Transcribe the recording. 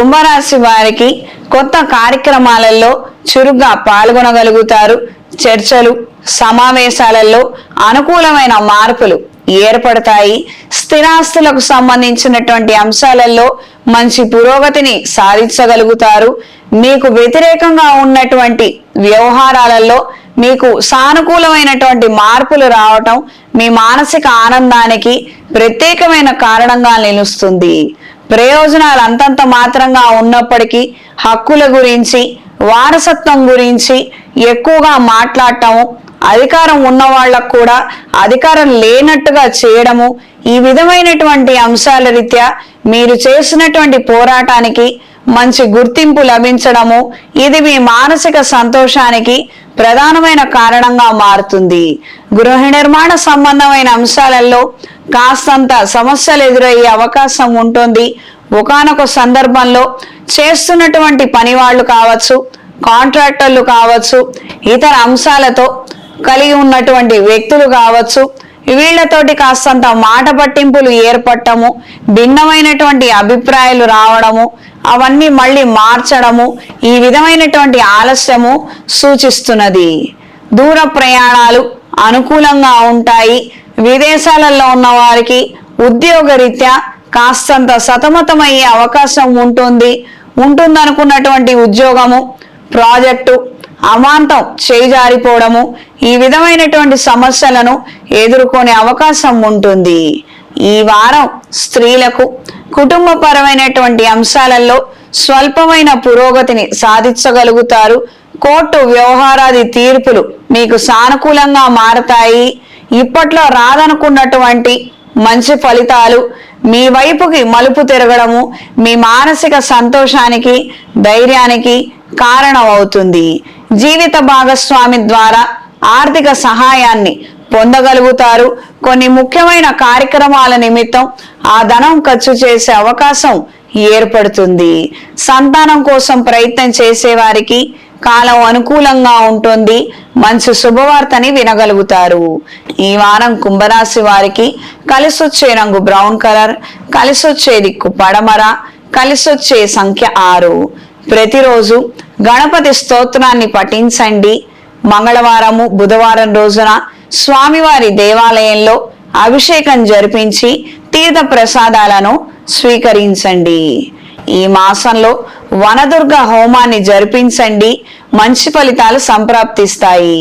కుంభరాశి వారికి కొత్త కార్యక్రమాలలో చురుగ్గా పాల్గొనగలుగుతారు. చర్చలు, సమావేశాలలో అనుకూలమైన మార్పులు ఏర్పడతాయి. స్థిరాస్తులకు సంబంధించినటువంటి అంశాలలో మంచి పురోగతిని సాధించగలుగుతారు. మీకు వ్యతిరేకంగా ఉన్నటువంటి వ్యవహారాలలో మీకు సానుకూలమైనటువంటి మార్పులు రావటం మీ మానసిక ఆనందానికి ప్రత్యేకమైన కారణంగా నిలుస్తుంది. ప్రయోజనాలు అంతంత మాత్రంగా ఉన్నప్పటికీ హక్కుల గురించి, వారసత్వం గురించి ఎక్కువగా మాట్లాడటము, అధికారం ఉన్న వాళ్ళకు కూడా అధికారం లేనట్టుగా చేయడము, ఈ విధమైనటువంటి అంశాల రీత్యా మీరు చేసినటువంటి పోరాటానికి మంచి గుర్తింపు లభించడము, ఇది మీ మానసిక సంతోషానికి ప్రధానమైన కారణంగా మారుతుంది. గృహ నిర్మాణ సంబంధమైన అంశాలలో కాస్తంత సమస్యలు ఎదురయ్యే అవకాశం ఉంటుంది. ఒకానొక సందర్భంలో చేస్తున్నటువంటి పని వాళ్ళు కావచ్చు, కాంట్రాక్టర్లు కావచ్చు, ఇతర అంశాలతో కలిగి ఉన్నటువంటి వ్యక్తులు కావచ్చు, వీళ్లతోటి కాస్తంత మాట పట్టింపులు ఏర్పడటము, భిన్నమైనటువంటి అభిప్రాయాలు రావడము, అవన్నీ మళ్ళీ మార్చడము, ఈ విధమైనటువంటి ఆలస్యము సూచిస్తున్నది. దూర ప్రయాణాలు అనుకూలంగా ఉంటాయి. విదేశాలలో ఉన్న వారికి ఉద్యోగరీత్యా కాస్తంత సతమతమయ్యే అవకాశం ఉంటుందనుకున్నటువంటి ఉద్యోగము, ప్రాజెక్టు అమాంతం చేజారిపోవడము, ఈ విధమైనటువంటి సమస్యలను ఎదుర్కొనే అవకాశం ఉంటుంది. ఈ వారం స్త్రీలకు కుటుంబపరమైనటువంటి అంశాలలో స్వల్పమైన పురోగతిని సాధించగలుగుతారు. కోర్టు వ్యవహారాది తీర్పులు మీకు సానుకూలంగా మారతాయి. ఇప్పట్లో రాదనుకున్నటువంటి మంచి ఫలితాలు మీ వైపుకి మలుపు తిరగడము మీ మానసిక సంతోషానికి, ధైర్యానికి కారణమవుతుంది. జీవిత భాగస్వామి ద్వారా ఆర్థిక సహాయాన్ని పొందగలుగుతారు. కొన్ని ముఖ్యమైన కార్యక్రమాల నిమిత్తం ఆ ధనం ఖర్చు చేసే అవకాశం ఏర్పడుతుంది. సంతానం కోసం ప్రయత్నం చేసేవారికి కాలం అనుకూలంగా ఉంటుంది. మంచి శుభవార్తని వినగలుగుతారు. ఈ వారం కుంభరాశి వారికి కలిసొచ్చే రంగు బ్రౌన్ కలర్, కలిసొచ్చే దిక్కు పడమర, కలిసొచ్చే సంఖ్య 6. ప్రతిరోజు గణపతి స్తోత్రాన్ని పఠించండి. మంగళవారము, బుధవారం రోజున స్వామివారి దేవాలయంలో అభిషేకం జరిపించి తీర్థ ప్రసాదాలను స్వీకరించండి. ఈ మాసంలో వనదుర్గ హోమాన్ని జరిపించండి. మంచి ఫలితాలు సంప్రాప్తిస్తాయి.